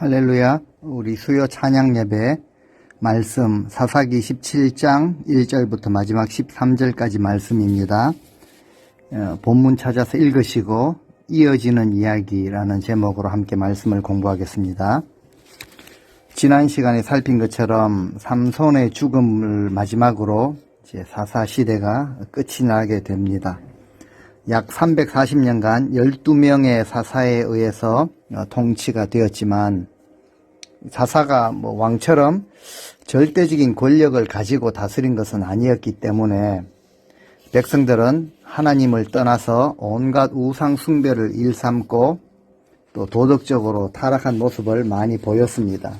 할렐루야. 우리 수요 찬양 예배 말씀 사사기 17장 1절부터 마지막 13절까지 말씀입니다. 본문 찾아서 읽으시고 이어지는 이야기라는 제목으로 함께 말씀을 공부하겠습니다. 지난 시간에 살핀 것처럼 삼손의 죽음을 마지막으로 이제 사사 시대가 끝이 나게 됩니다. 약 340년간 12명의 사사에 의해서 통치가 되었지만 사사가 왕처럼 절대적인 권력을 가지고 다스린 것은 아니었기 때문에 백성들은 하나님을 떠나서 온갖 우상 숭배를 일삼고 또 도덕적으로 타락한 모습을 많이 보였습니다.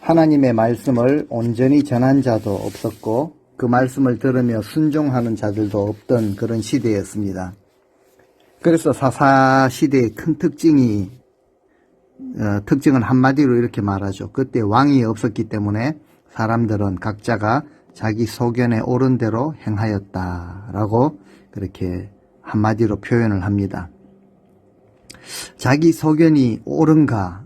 하나님의 말씀을 온전히 전한 자도 없었고 그 말씀을 들으며 순종하는 자들도 없던 그런 시대였습니다. 그래서 사사 시대의 큰 특징은 한마디로 이렇게 말하죠. 그때 왕이 없었기 때문에 사람들은 각자가 자기 소견에 옳은 대로 행하였다라고 그렇게 한마디로 표현을 합니다. 자기 소견이 옳은가?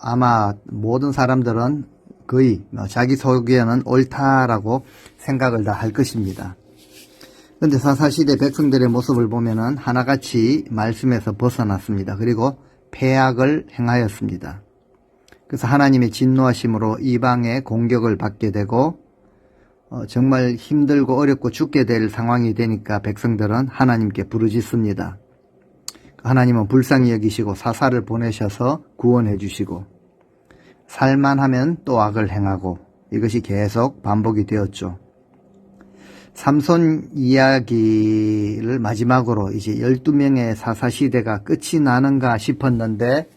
아마 모든 사람들은 거의 자기 소견은 옳다라고 생각을 다 할 것입니다. 그런데 사사시대 백성들의 모습을 보면은 하나같이 말씀에서 벗어났습니다. 그리고 패악을 행하였습니다. 그래서 하나님의 진노하심으로 이방의 공격을 받게 되고 정말 힘들고 어렵고 죽게 될 상황이 되니까 백성들은 하나님께 부르짖습니다. 하나님은 불쌍히 여기시고 사사를 보내셔서 구원해 주시고 살만하면 또 악을 행하고 이것이 계속 반복이 되었죠. 삼손 이야기를 마지막으로 이제 12명의 사사시대가 끝이 나는가 싶었는데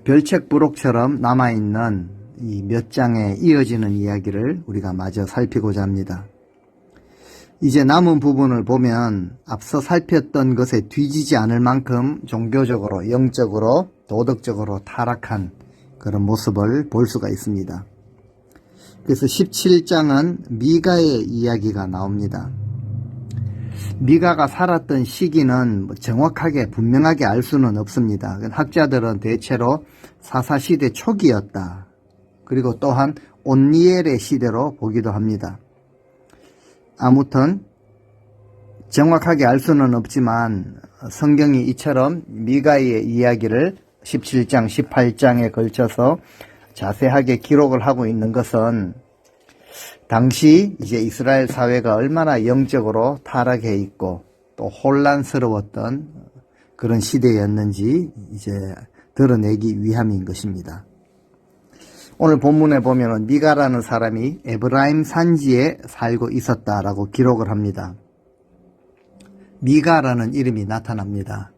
별책부록처럼 남아있는 이 몇 장에 이어지는 이야기를 우리가 마저 살피고자 합니다. 이제 남은 부분을 보면 앞서 살폈던 것에 뒤지지 않을 만큼 종교적으로, 영적으로, 도덕적으로 타락한 그런 모습을 볼 수가 있습니다. 그래서 17장은 미가의 이야기가 나옵니다. 미가가 살았던 시기는 정확하게 분명하게 알 수는 없습니다. 학자들은 대체로 사사시대 초기였다. 그리고 또한 온니엘의 시대로 보기도 합니다. 아무튼 정확하게 알 수는 없지만 성경이 이처럼 미가의 이야기를 17장, 18장에 걸쳐서 자세하게 기록을 하고 있는 것은 당시 이제 이스라엘 사회가 얼마나 영적으로 타락해 있고 또 혼란스러웠던 그런 시대였는지 이제 드러내기 위함인 것입니다. 오늘 본문에 보면은 미가라는 사람이 에브라임 산지에 살고 있었다라고 기록을 합니다. 미가라는 이름이 나타납니다.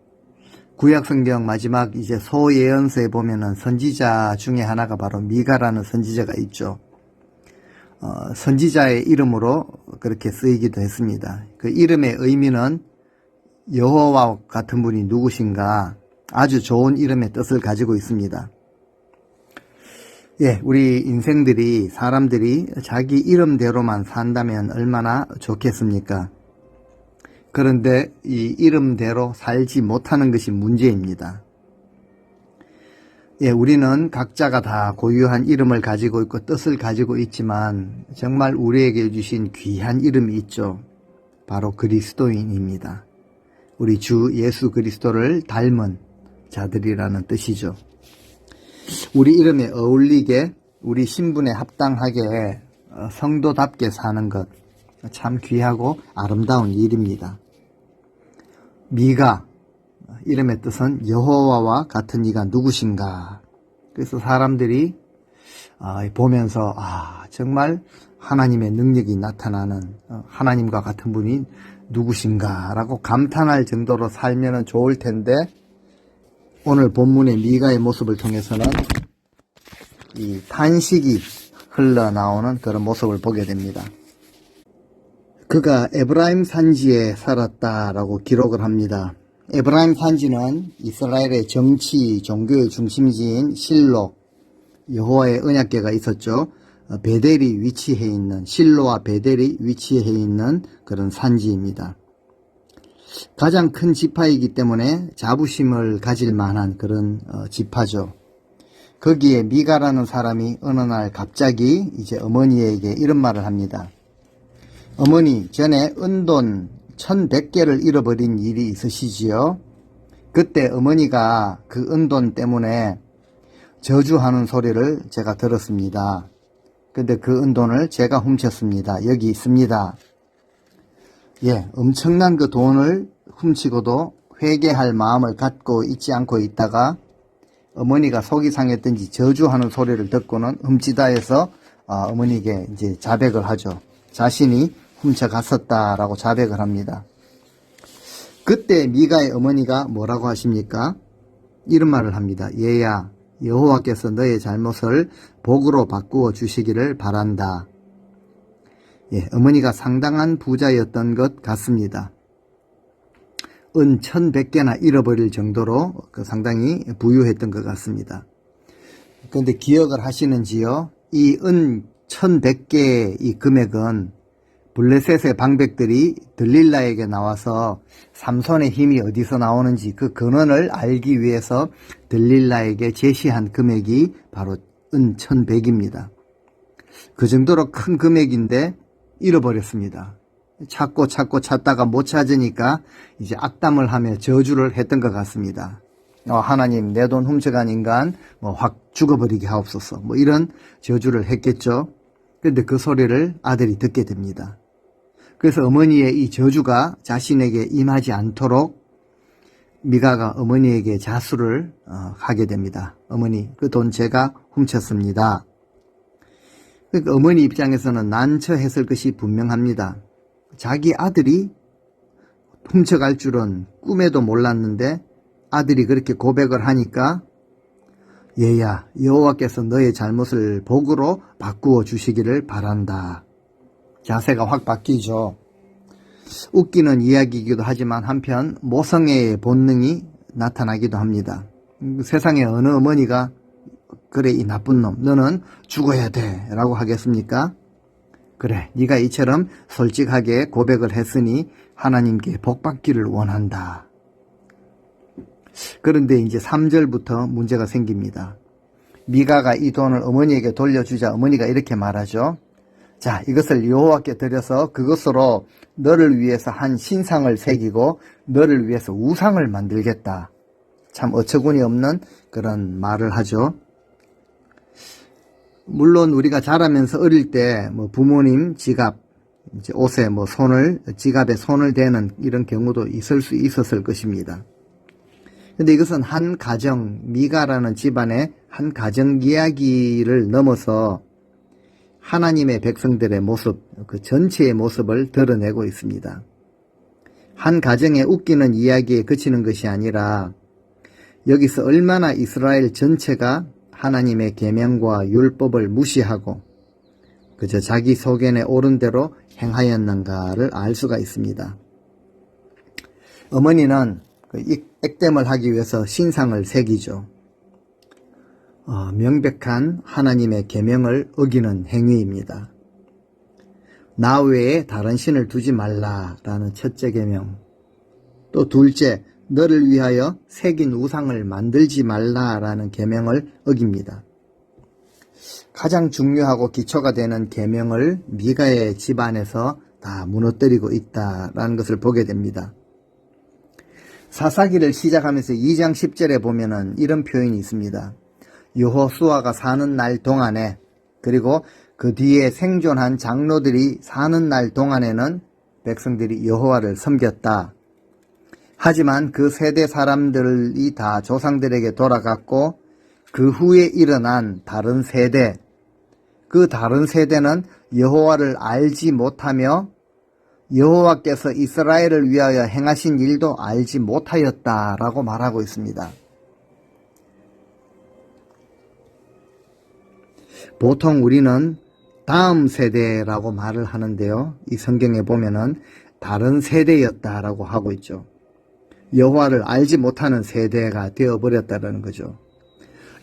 구약성경 마지막 이제 소예언서에 보면은 선지자 중에 하나가 바로 미가라는 선지자가 있죠. 선지자의 이름으로 그렇게 쓰이기도 했습니다. 그 이름의 의미는 여호와 같은 분이 누구신가 아주 좋은 이름의 뜻을 가지고 있습니다. 예, 우리 인생들이 사람들이 자기 이름대로만 산다면 얼마나 좋겠습니까? 그런데 이 이름대로 살지 못하는 것이 문제입니다. 예, 우리는 각자가 다 고유한 이름을 가지고 있고 뜻을 가지고 있지만 정말 우리에게 주신 귀한 이름이 있죠. 바로 그리스도인입니다. 우리 주 예수 그리스도를 닮은 자들이라는 뜻이죠. 우리 이름에 어울리게 우리 신분에 합당하게 성도답게 사는 것 참 귀하고 아름다운 일입니다. 미가 이름의 뜻은 여호와와 같은 이가 누구신가. 그래서 사람들이 보면서 정말 하나님의 능력이 나타나는 하나님과 같은 분이 누구신가 라고 감탄할 정도로 살면 좋을 텐데 오늘 본문의 미가의 모습을 통해서는 이 탄식이 흘러나오는 그런 모습을 보게 됩니다. 그가 에브라임 산지에 살았다라고 기록을 합니다. 에브라임 산지는 이스라엘의 정치, 종교의 중심지인 실로, 여호와의 언약궤가 있었죠. 베델이 위치해 있는, 실로와 베델이 위치해 있는 그런 산지입니다. 가장 큰 지파이기 때문에 자부심을 가질 만한 그런 지파죠. 거기에 미가라는 사람이 어느 날 갑자기 이제 어머니에게 이런 말을 합니다. 어머니, 전에 은돈 1100개를 잃어버린 일이 있으시지요? 그때 어머니가 그 은돈 때문에 저주하는 소리를 제가 들었습니다. 근데 그 은돈을 제가 훔쳤습니다. 여기 있습니다. 예, 엄청난 그 돈을 훔치고도 회개할 마음을 갖고 있지 않고 있다가 어머니가 속이 상했든지 저주하는 소리를 듣고는 훔치다 해서 어머니에게 이제 자백을 하죠. 자신이 훔쳐갔었다라고 자백을 합니다. 그때 미가의 어머니가 뭐라고 하십니까? 이런 말을 합니다. 얘야, 여호와께서 너의 잘못을 복으로 바꾸어 주시기를 바란다. 예, 어머니가 상당한 부자였던 것 같습니다. 은 1100개나 잃어버릴 정도로 상당히 부유했던 것 같습니다. 그런데 기억을 하시는지요? 이 은 1100개의 이 금액은 블레셋의 방백들이 들릴라에게 나와서 삼손의 힘이 어디서 나오는지 그 근원을 알기 위해서 들릴라에게 제시한 금액이 바로 은 1100입니다. 그 정도로 큰 금액인데 잃어버렸습니다. 찾다가 못 찾으니까 이제 악담을 하며 저주를 했던 것 같습니다. 하나님, 내 돈 훔쳐간 인간 확 죽어버리게 하옵소서, 이런 저주를 했겠죠. 그런데 그 소리를 아들이 듣게 됩니다. 그래서 어머니의 이 저주가 자신에게 임하지 않도록 미가가 어머니에게 자수를 하게 됩니다. 어머니, 그 돈 제가 훔쳤습니다. 그러니까 어머니 입장에서는 난처했을 것이 분명합니다. 자기 아들이 훔쳐갈 줄은 꿈에도 몰랐는데 아들이 그렇게 고백을 하니까 얘야, 여호와께서 너의 잘못을 복으로 바꾸어 주시기를 바란다. 자세가 확 바뀌죠. 웃기는 이야기이기도 하지만 한편 모성애의 본능이 나타나기도 합니다. 세상에 어느 어머니가 그래, 이 나쁜 놈, 너는 죽어야 돼 라고 하겠습니까? 그래, 네가 이처럼 솔직하게 고백을 했으니 하나님께 복받기를 원한다. 그런데 이제 3절부터 문제가 생깁니다. 미가가 이 돈을 어머니에게 돌려주자 어머니가 이렇게 말하죠. 자, 이것을 여호와께 드려서 그것으로 너를 위해서 한 신상을 새기고 너를 위해서 우상을 만들겠다. 참 어처구니 없는 그런 말을 하죠. 물론 우리가 자라면서 어릴 때 부모님 지갑, 이제 옷에 지갑에 손을 대는 이런 경우도 있을 수 있었을 것입니다. 근데 이것은 한 가정, 미가라는 집안의 한 가정 이야기를 넘어서 하나님의 백성들의 모습, 그 전체의 모습을 드러내고 있습니다. 한 가정의 웃기는 이야기에 그치는 것이 아니라 여기서 얼마나 이스라엘 전체가 하나님의 계명과 율법을 무시하고 그저 자기 소견에 옳은 대로 행하였는가를 알 수가 있습니다. 어머니는 액땜을 하기 위해서 신상을 새기죠. 명백한 하나님의 계명을 어기는 행위입니다. 나 외에 다른 신을 두지 말라라는 첫째 계명, 또 둘째, 너를 위하여 새긴 우상을 만들지 말라라는 계명을 어깁니다. 가장 중요하고 기초가 되는 계명을 미가의 집안에서 다 무너뜨리고 있다라는 것을 보게 됩니다. 사사기를 시작하면서 2장 10절에 보면은 이런 표현이 있습니다. 여호수아가 사는 날 동안에, 그리고 그 뒤에 생존한 장로들이 사는 날 동안에는 백성들이 여호와를 섬겼다. 하지만 그 세대 사람들이 다 조상들에게 돌아갔고 그 후에 일어난 다른 세대, 그 다른 세대는 여호와를 알지 못하며 여호와께서 이스라엘을 위하여 행하신 일도 알지 못하였다라고 말하고 있습니다. 보통 우리는 다음 세대라고 말을 하는데요. 이 성경에 보면은 다른 세대였다라고 하고 있죠. 여호와를 알지 못하는 세대가 되어버렸다는 거죠.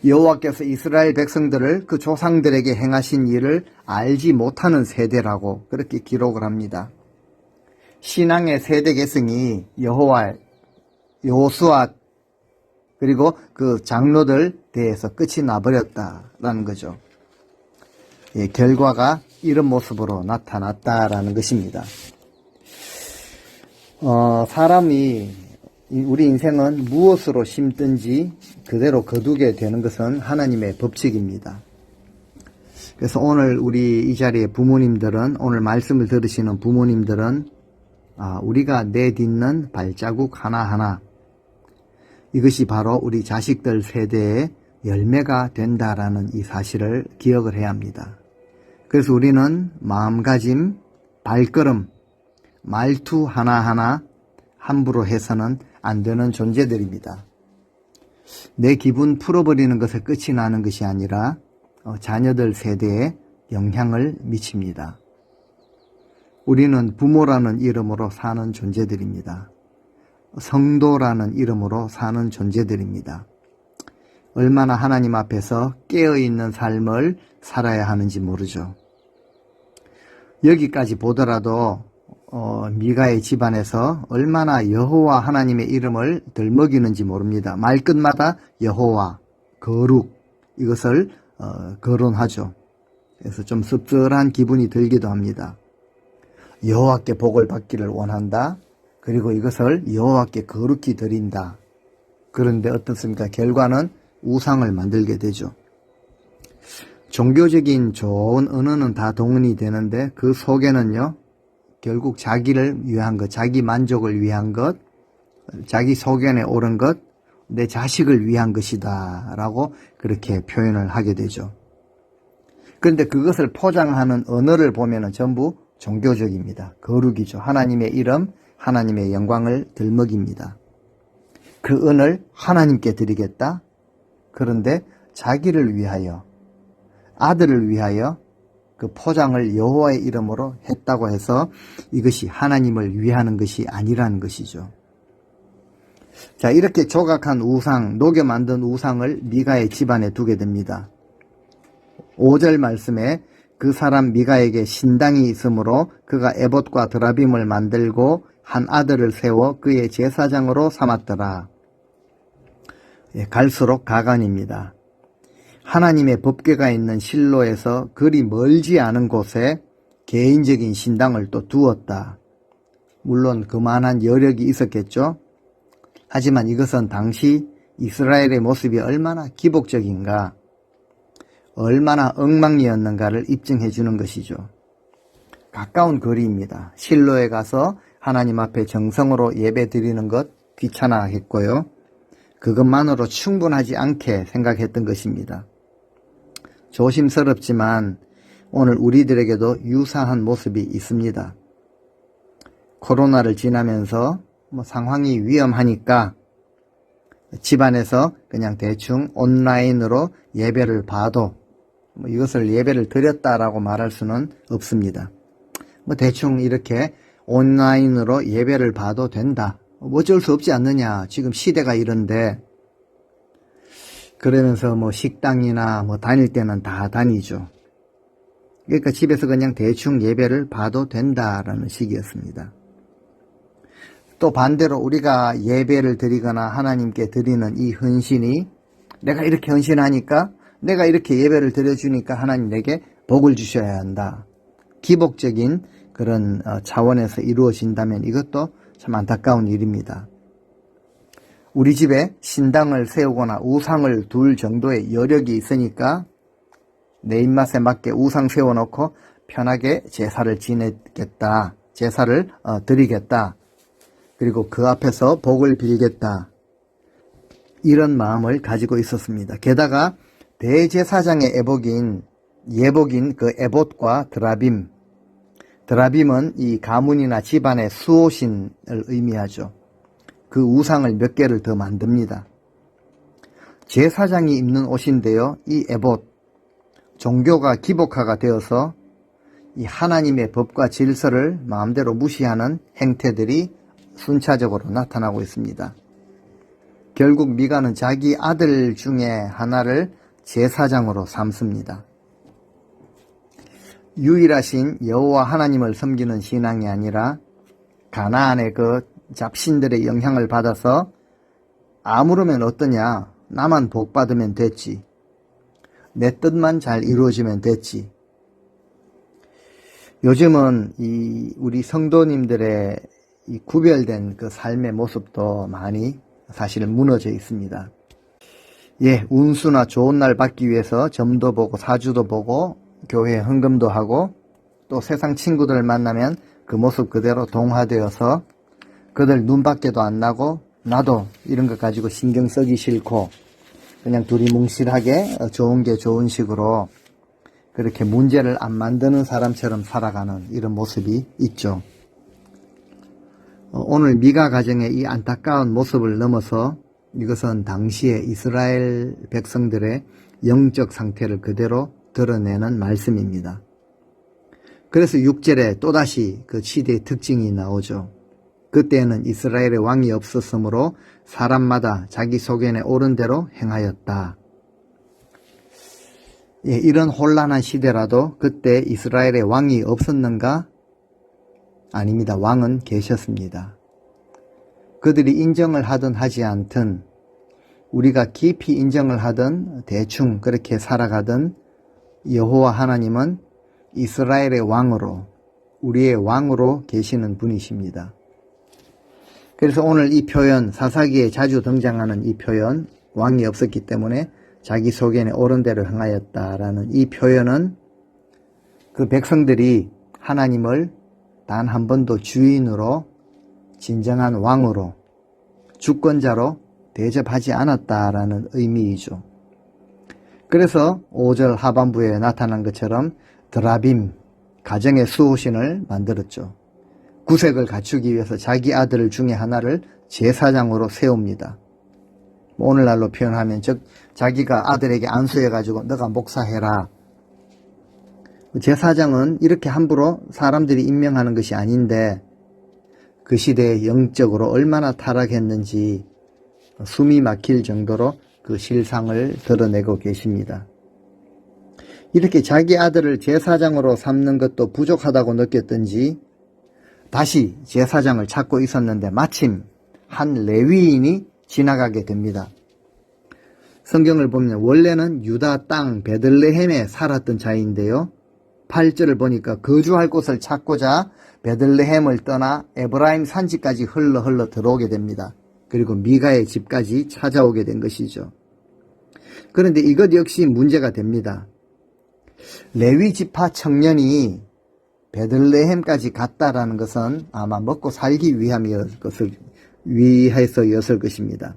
여호와께서 이스라엘 백성들을 그 조상들에게 행하신 일을 알지 못하는 세대라고 그렇게 기록을 합니다. 신앙의 세대 계승이 여호수아 그리고 그 장로들 대해서 끝이 나버렸다라는 거죠. 예, 결과가 이런 모습으로 나타났다라는 것입니다. 사람이 우리 인생은 무엇으로 심든지 그대로 거두게 되는 것은 하나님의 법칙입니다. 그래서 오늘 우리 이 자리에 부모님들은, 오늘 말씀을 들으시는 부모님들은 우리가 내딛는 발자국 하나하나, 이것이 바로 우리 자식들 세대의 열매가 된다라는 이 사실을 기억을 해야 합니다. 그래서 우리는 마음가짐, 발걸음, 말투 하나하나 함부로 해서는 안 되는 존재들입니다. 내 기분 풀어버리는 것에 끝이 나는 것이 아니라 자녀들 세대에 영향을 미칩니다. 우리는 부모라는 이름으로 사는 존재들입니다. 성도라는 이름으로 사는 존재들입니다. 얼마나 하나님 앞에서 깨어있는 삶을 살아야 하는지 모르죠. 여기까지 보더라도 미가의 집안에서 얼마나 여호와 하나님의 이름을 들먹이는지 모릅니다. 말끝마다 여호와, 거룩, 이것을 거론하죠. 그래서 좀 씁쓸한 기분이 들기도 합니다. 여호와께 복을 받기를 원한다. 그리고 이것을 여호와께 거룩히 드린다. 그런데 어떻습니까? 결과는 우상을 만들게 되죠. 종교적인 좋은 언어는 다 동원이 되는데 그 속에는요, 결국 자기를 위한 것, 자기 만족을 위한 것, 자기 소견에 옳은 것, 내 자식을 위한 것이다 라고 그렇게 표현을 하게 되죠. 그런데 그것을 포장하는 언어를 보면은 전부 종교적입니다. 거룩이죠. 하나님의 이름, 하나님의 영광을 들먹입니다. 그 은을 하나님께 드리겠다. 그런데 자기를 위하여, 아들을 위하여 그 포장을 여호와의 이름으로 했다고 해서 이것이 하나님을 위하는 것이 아니라는 것이죠. 자, 이렇게 조각한 우상, 녹여 만든 우상을 미가의 집안에 두게 됩니다. 5절 말씀에 그 사람 미가에게 신당이 있으므로 그가 에봇과 드라빔을 만들고 한 아들을 세워 그의 제사장으로 삼았더라. 예, 갈수록 가관입니다. 하나님의 법궤가 있는 실로에서 그리 멀지 않은 곳에 개인적인 신당을 또 두었다. 물론 그만한 여력이 있었겠죠. 하지만 이것은 당시 이스라엘의 모습이 얼마나 기복적인가, 얼마나 엉망이었는가를 입증해 주는 것이죠. 가까운 거리입니다. 실로에 가서 하나님 앞에 정성으로 예배 드리는 것 귀찮아했고요. 그것만으로 충분하지 않게 생각했던 것입니다. 조심스럽지만 오늘 우리들에게도 유사한 모습이 있습니다. 코로나를 지나면서 상황이 위험하니까 집안에서 그냥 대충 온라인으로 예배를 봐도 이것을 예배를 드렸다라고 말할 수는 없습니다. 대충 이렇게 온라인으로 예배를 봐도 된다. 어쩔 수 없지 않느냐. 지금 시대가 이런데. 그러면서 식당이나 다닐 때는 다 다니죠. 그러니까 집에서 그냥 대충 예배를 봐도 된다라는 식이었습니다. 또 반대로 우리가 예배를 드리거나 하나님께 드리는 이 헌신이 내가 이렇게 헌신하니까, 내가 이렇게 예배를 드려주니까 하나님 내게 복을 주셔야 한다. 기복적인 그런 차원에서 이루어진다면 이것도 참 안타까운 일입니다. 우리 집에 신당을 세우거나 우상을 둘 정도의 여력이 있으니까 내 입맛에 맞게 우상 세워놓고 편하게 제사를 지내겠다. 제사를 드리겠다. 그리고 그 앞에서 복을 빌겠다. 이런 마음을 가지고 있었습니다. 게다가 대제사장의 예복인 그 에봇과 드라빔. 드라빔은 이 가문이나 집안의 수호신을 의미하죠. 그 우상을 몇 개를 더 만듭니다. 제사장이 입는 옷인데요. 이 에봇, 종교가 기복화가 되어서 이 하나님의 법과 질서를 마음대로 무시하는 행태들이 순차적으로 나타나고 있습니다. 결국 미가는 자기 아들 중에 하나를 제사장으로 삼습니다. 유일하신 여호와 하나님을 섬기는 신앙이 아니라 가나안의 그 잡신들의 영향을 받아서 아무르면 어떠냐? 나만 복 받으면 됐지. 내 뜻만 잘 이루어지면 됐지. 요즘은 우리 성도님들의 이 구별된 그 삶의 모습도 많이 사실 무너져 있습니다. 예, 운수나 좋은 날 받기 위해서 점도 보고 사주도 보고 교회에 헌금도 하고 또 세상 친구들을 만나면 그 모습 그대로 동화되어서 그들 눈밖에도 안 나고 나도 이런 것 가지고 신경 쓰기 싫고 그냥 둘이 뭉실하게 좋은 게 좋은 식으로 그렇게 문제를 안 만드는 사람처럼 살아가는 이런 모습이 있죠. 오늘 미가 가정의 이 안타까운 모습을 넘어서 이것은 당시의 이스라엘 백성들의 영적 상태를 그대로 드러내는 말씀입니다. 그래서 6절에 또다시 그 시대의 특징이 나오죠. 그때는 이스라엘의 왕이 없었으므로 사람마다 자기 소견에 옳은 대로 행하였다. 예, 이런 혼란한 시대라도 그때 이스라엘의 왕이 없었는가? 아닙니다. 왕은 계셨습니다. 그들이 인정을 하든 하지 않든 우리가 깊이 인정을 하든 대충 그렇게 살아가든 여호와 하나님은 이스라엘의 왕으로 우리의 왕으로 계시는 분이십니다. 그래서 오늘 이 표현 사사기에 자주 등장하는 이 표현 왕이 없었기 때문에 자기 소견에 옳은 대로 행하였다라는 이 표현은 그 백성들이 하나님을 단 한 번도 주인으로 진정한 왕으로 주권자로 대접하지 않았다라는 의미이죠. 그래서 5절 하반부에 나타난 것처럼 드라빔 가정의 수호신을 만들었죠. 구색을 갖추기 위해서 자기 아들 중에 하나를 제사장으로 세웁니다. 오늘날로 표현하면 즉 자기가 아들에게 안수해가지고 너가 목사해라. 제사장은 이렇게 함부로 사람들이 임명하는 것이 아닌데 그 시대에 영적으로 얼마나 타락했는지 숨이 막힐 정도로 그 실상을 드러내고 계십니다. 이렇게 자기 아들을 제사장으로 삼는 것도 부족하다고 느꼈던지 다시 제사장을 찾고 있었는데 마침 한 레위인이 지나가게 됩니다. 성경을 보면 원래는 유다 땅 베들레헴에 살았던 자인데요. 8절을 보니까 거주할 곳을 찾고자 베들레헴을 떠나 에브라임 산지까지 흘러 들어오게 됩니다. 그리고 미가의 집까지 찾아오게 된 것이죠. 그런데 이것 역시 문제가 됩니다. 레위 지파 청년이 베들레헴까지 갔다라는 것은 아마 먹고 살기 위해서였을 것입니다.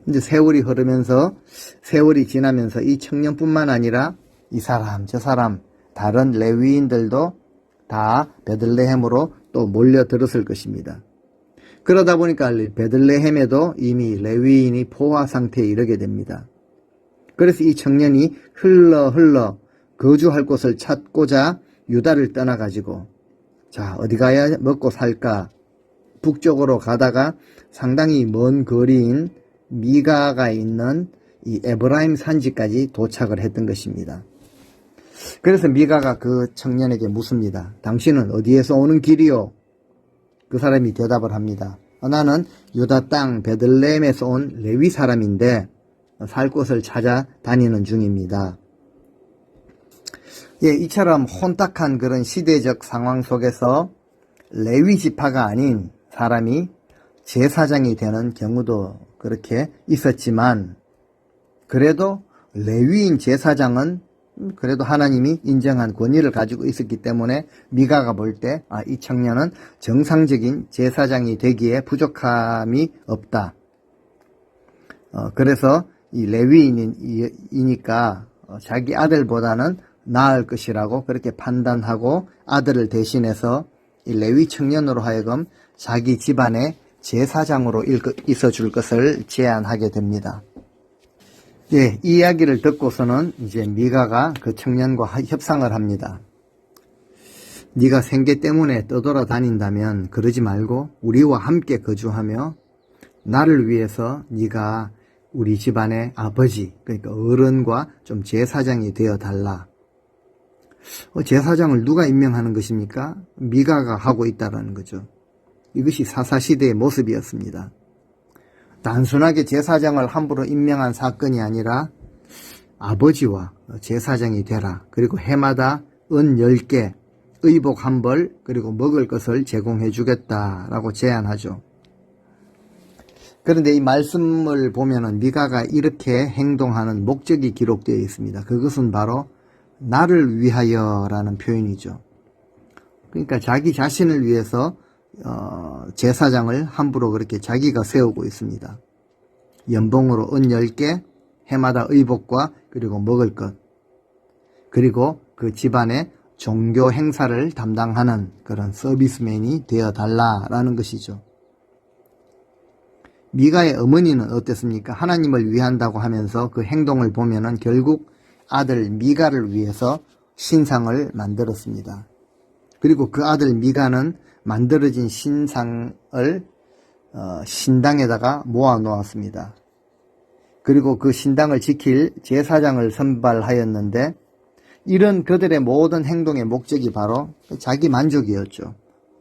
이제 세월이 흐르면서 세월이 지나면서 이 청년뿐만 아니라 이 사람 저 사람 다른 레위인들도 다 베들레헴으로 또 몰려들었을 것입니다. 그러다 보니까 베들레헴에도 이미 레위인이 포화 상태에 이르게 됩니다. 그래서 이 청년이 흘러 거주할 곳을 찾고자 유다를 떠나가지고 자 어디 가야 먹고 살까 북쪽으로 가다가 상당히 먼 거리인 미가가 있는 이 에브라임 산지까지 도착을 했던 것입니다. 그래서 미가가 그 청년에게 묻습니다. 당신은 어디에서 오는 길이요? 그 사람이 대답을 합니다. 나는 유다 땅 베들레헴에서 온 레위 사람인데 살 곳을 찾아 다니는 중입니다. 예, 이처럼 혼탁한 그런 시대적 상황 속에서 레위 지파가 아닌 사람이 제사장이 되는 경우도 그렇게 있었지만 그래도 레위인 제사장은 그래도 하나님이 인정한 권위를 가지고 있었기 때문에 미가가 볼 때 이 청년은 정상적인 제사장이 되기에 부족함이 없다. 그래서 이 레위인이니까 자기 아들보다는 나을 것이라고 그렇게 판단하고 아들을 대신해서 이 레위 청년으로 하여금 자기 집안의 제사장으로 있어줄 것을 제안하게 됩니다. 예, 이 이야기를 듣고서는 이제 미가가 그 청년과 협상을 합니다. 네가 생계 때문에 떠돌아다닌다면 그러지 말고 우리와 함께 거주하며 나를 위해서 네가 우리 집안의 아버지 그러니까 어른과 좀 제사장이 되어 달라. 제사장을 누가 임명하는 것입니까? 미가가 하고 있다라는 거죠. 이것이 사사시대의 모습이었습니다. 단순하게 제사장을 함부로 임명한 사건이 아니라 아버지와 제사장이 되라. 그리고 해마다 은 10개, 의복 한 벌, 그리고 먹을 것을 제공해 주겠다라고 제안하죠. 그런데 이 말씀을 보면은 미가가 이렇게 행동하는 목적이 기록되어 있습니다. 그것은 바로 나를 위하여라는 표현이죠. 그러니까 자기 자신을 위해서 제사장을 함부로 그렇게 자기가 세우고 있습니다. 연봉으로 은 10개, 해마다 의복과 그리고 먹을 것, 그리고 그 집안의 종교 행사를 담당하는 그런 서비스맨이 되어달라라는 것이죠. 미가의 어머니는 어땠습니까? 하나님을 위한다고 하면서 그 행동을 보면은 결국 아들 미가를 위해서 신상을 만들었습니다. 그리고 그 아들 미가는 만들어진 신상을 신당에다가 모아 놓았습니다. 그리고 그 신당을 지킬 제사장을 선발하였는데 이런 그들의 모든 행동의 목적이 바로 자기 만족이었죠.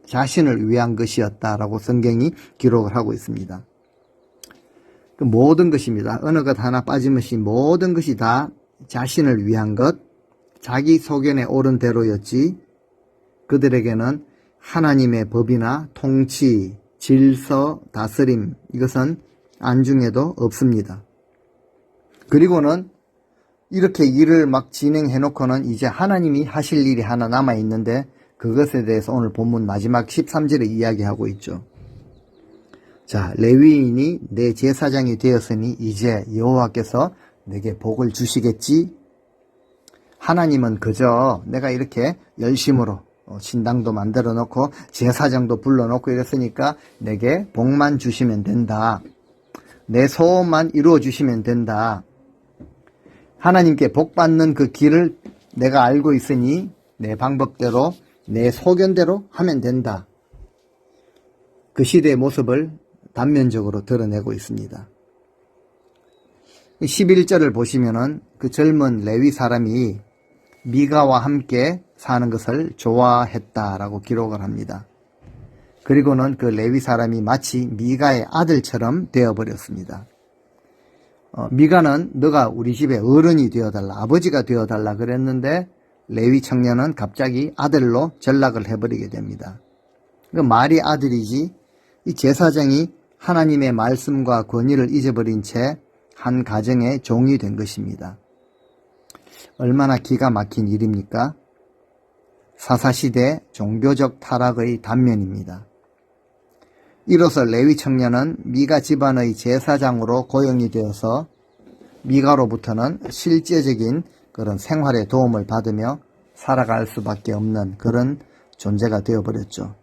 자신을 위한 것이었다라고 성경이 기록을 하고 있습니다. 그 모든 것입니다. 어느 것 하나 빠짐없이 모든 것이 다 자신을 위한 것, 자기 소견에 옳은 대로였지 그들에게는 하나님의 법이나 통치, 질서, 다스림 이것은 안중에도 없습니다. 그리고는 이렇게 일을 막 진행해 놓고는 이제 하나님이 하실 일이 하나 남아 있는데 그것에 대해서 오늘 본문 마지막 13절에 이야기하고 있죠. 자, 레위인이 내 제사장이 되었으니 이제 여호와께서 내게 복을 주시겠지? 하나님은 그저 내가 이렇게 열심으로 신당도 만들어 놓고 제사장도 불러 놓고 이랬으니까 내게 복만 주시면 된다. 내 소원만 이루어 주시면 된다. 하나님께 복 받는 그 길을 내가 알고 있으니 내 방법대로 내 소견대로 하면 된다. 그 시대의 모습을 단면적으로 드러내고 있습니다. 11절을 보시면은 그 젊은 레위 사람이 미가와 함께 사는 것을 좋아했다라고 기록을 합니다. 그리고는 그 레위 사람이 마치 미가의 아들처럼 되어버렸습니다. 미가는 너가 우리 집의 어른이 되어달라, 아버지가 되어달라 그랬는데 레위 청년은 갑자기 아들로 전락을 해버리게 됩니다. 그 말이 아들이지 이 제사장이 하나님의 말씀과 권위를 잊어버린 채 한 가정의 종이 된 것입니다. 얼마나 기가 막힌 일입니까? 사사시대 종교적 타락의 단면입니다. 이로써 레위 청년은 미가 집안의 제사장으로 고용이 되어서 미가로부터는 실제적인 그런 생활의 도움을 받으며 살아갈 수밖에 없는 그런 존재가 되어버렸죠.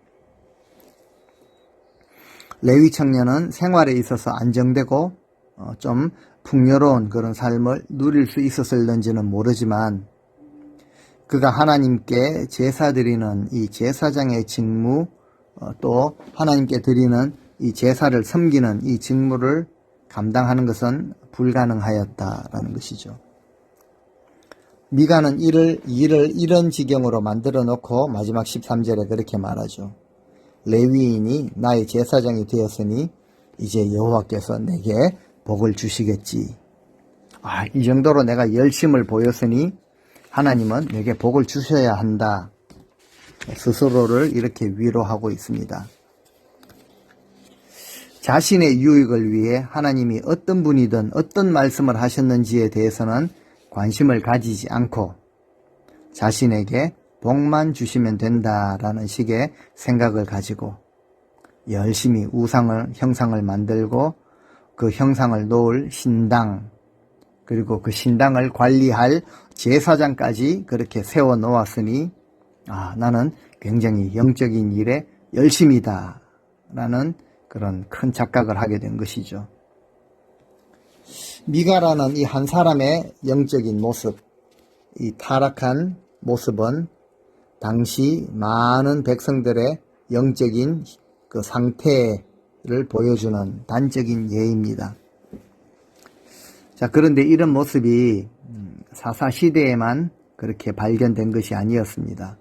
레위 청년은 생활에 있어서 안정되고 좀 풍요로운 그런 삶을 누릴 수 있었을는지는 모르지만 그가 하나님께 제사 드리는 이 제사장의 직무 또 하나님께 드리는 이 제사를 섬기는 이 직무를 감당하는 것은 불가능하였다라는 것이죠. 미가는 일을 이런 지경으로 만들어 놓고 마지막 13절에 그렇게 말하죠. 레위인이 나의 제사장이 되었으니 이제 여호와께서 내게 복을 주시겠지. 이 정도로 내가 열심을 보였으니 하나님은 내게 복을 주셔야 한다. 스스로를 이렇게 위로하고 있습니다. 자신의 유익을 위해 하나님이 어떤 분이든 어떤 말씀을 하셨는지에 대해서는 관심을 가지지 않고 자신에게 복만 주시면 된다라는 식의 생각을 가지고 열심히 형상을 만들고 그 형상을 놓을 신당 그리고 그 신당을 관리할 제사장까지 그렇게 세워 놓았으니 나는 굉장히 영적인 일에 열심이다 라는 그런 큰 착각을 하게 된 것이죠. 미가라는 이 한 사람의 영적인 모습, 이 타락한 모습은 당시 많은 백성들의 영적인 그 상태를 보여주는 단적인 예입니다. 자, 그런데 이런 모습이 사사시대에만 그렇게 발견된 것이 아니었습니다.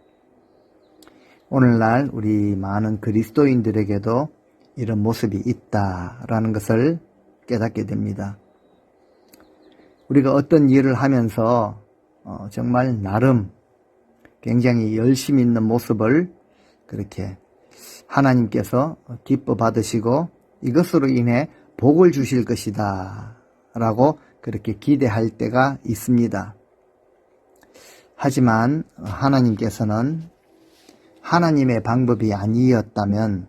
오늘날 우리 많은 그리스도인들에게도 이런 모습이 있다라는 것을 깨닫게 됩니다. 우리가 어떤 일을 하면서 정말 나름 굉장히 열심히 있는 모습을 그렇게 하나님께서 기뻐 받으시고 이것으로 인해 복을 주실 것이다 라고 그렇게 기대할 때가 있습니다. 하지만 하나님께서는 하나님의 방법이 아니었다면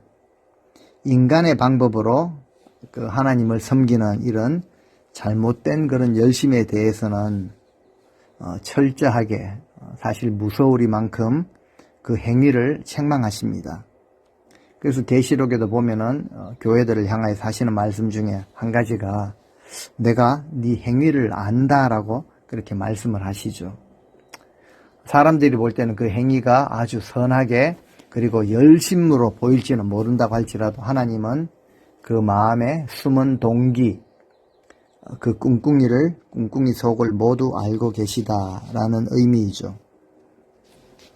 인간의 방법으로 그 하나님을 섬기는 이런 잘못된 그런 열심에 대해서는 철저하게 사실 무서우리만큼 그 행위를 책망하십니다. 그래서 계시록에도 보면은 교회들을 향하여서 하시는 말씀 중에 한 가지가 내가 네 행위를 안다라고 그렇게 말씀을 하시죠. 사람들이 볼 때는 그 행위가 아주 선하게 그리고 열심으로 보일지는 모른다고 할지라도 하나님은 그 마음에 숨은 동기, 그 꿍꿍이 속을 모두 알고 계시다라는 의미이죠.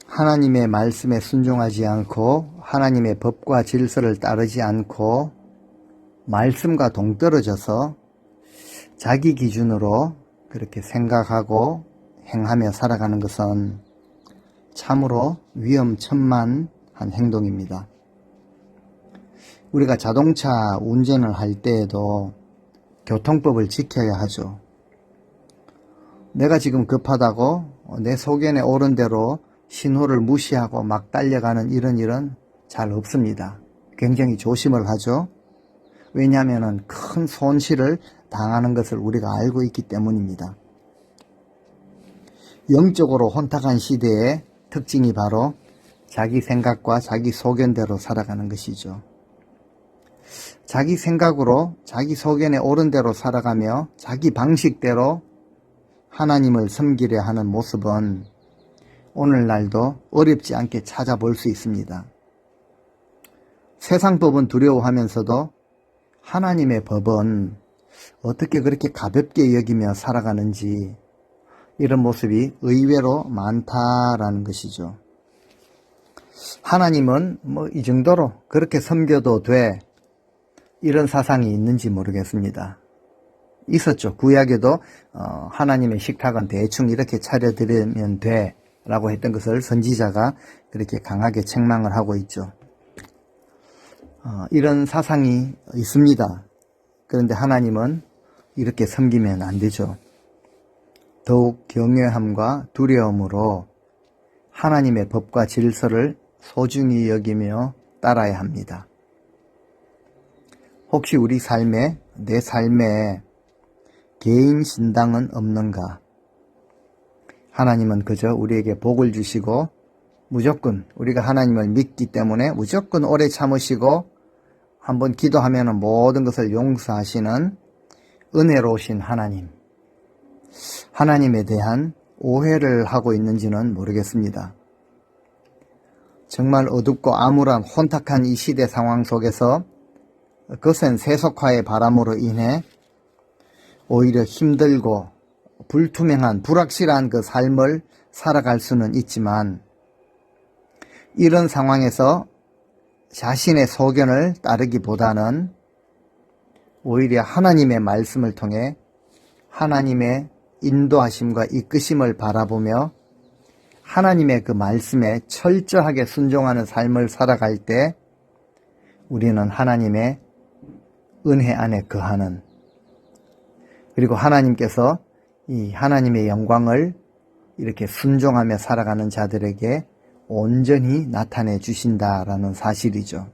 하나님의 말씀에 순종하지 않고 하나님의 법과 질서를 따르지 않고 말씀과 동떨어져서 자기 기준으로 그렇게 생각하고 행하며 살아가는 것은 참으로 위험천만한 행동입니다. 우리가 자동차 운전을 할 때에도 교통법을 지켜야 하죠. 내가 지금 급하다고 내 소견에 오른 대로 신호를 무시하고 막 달려가는 이런 일은 잘 없습니다. 굉장히 조심을 하죠. 왜냐하면 큰 손실을 당하는 것을 우리가 알고 있기 때문입니다. 영적으로 혼탁한 시대의 특징이 바로 자기 생각과 자기 소견대로 살아가는 것이죠. 자기 생각으로 자기 소견에 옳은 대로 살아가며 자기 방식대로 하나님을 섬기려 하는 모습은 오늘날도 어렵지 않게 찾아볼 수 있습니다. 세상 법은 두려워하면서도 하나님의 법은 어떻게 그렇게 가볍게 여기며 살아가는지 이런 모습이 의외로 많다라는 것이죠. 하나님은 이 정도로 그렇게 섬겨도 돼 이런 사상이 있는지 모르겠습니다. 있었죠. 구약에도 하나님의 식탁은 대충 이렇게 차려드리면 돼 라고 했던 것을 선지자가 그렇게 강하게 책망을 하고 있죠. 이런 사상이 있습니다. 그런데 하나님은 이렇게 섬기면 안 되죠. 더욱 경외함과 두려움으로 하나님의 법과 질서를 소중히 여기며 따라야 합니다. 혹시 우리 삶에, 내 삶에 개인 신당은 없는가? 하나님은 그저 우리에게 복을 주시고 무조건 우리가 하나님을 믿기 때문에 무조건 오래 참으시고 한번 기도하면 모든 것을 용서하시는 은혜로우신 하나님. 하나님에 대한 오해를 하고 있는지는 모르겠습니다. 정말 어둡고 암울한 혼탁한 이 시대 상황 속에서 거센 세속화의 바람으로 인해 오히려 힘들고 불투명한 불확실한 그 삶을 살아갈 수는 있지만 이런 상황에서 자신의 소견을 따르기보다는 오히려 하나님의 말씀을 통해 하나님의 인도하심과 이끄심을 바라보며 하나님의 그 말씀에 철저하게 순종하는 삶을 살아갈 때 우리는 하나님의 은혜 안에 거하는, 그리고 하나님께서 이 하나님의 영광을 이렇게 순종하며 살아가는 자들에게 온전히 나타내 주신다라는 사실이죠.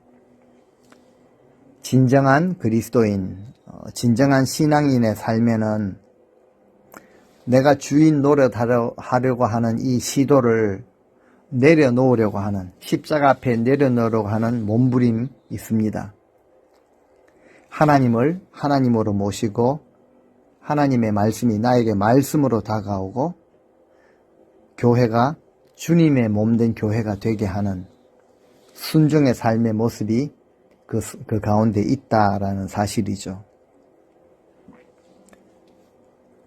진정한 그리스도인, 진정한 신앙인의 삶에는 내가 주인 노릇하려고 하는 이 시도를 내려놓으려고 하는, 십자가 앞에 내려놓으려고 하는 몸부림이 있습니다. 하나님을 하나님으로 모시고 하나님의 말씀이 나에게 말씀으로 다가오고 교회가 주님의 몸된 교회가 되게 하는 순종의 삶의 모습이 그 가운데 있다라는 사실이죠.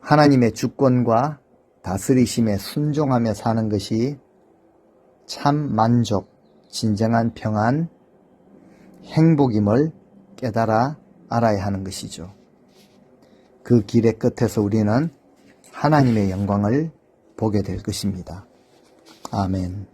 하나님의 주권과 다스리심에 순종하며 사는 것이 참 만족, 진정한 평안, 행복임을 깨달아 알아야 하는 것이죠. 그 길의 끝에서 우리는 하나님의 영광을 보게 될 것입니다. 아멘.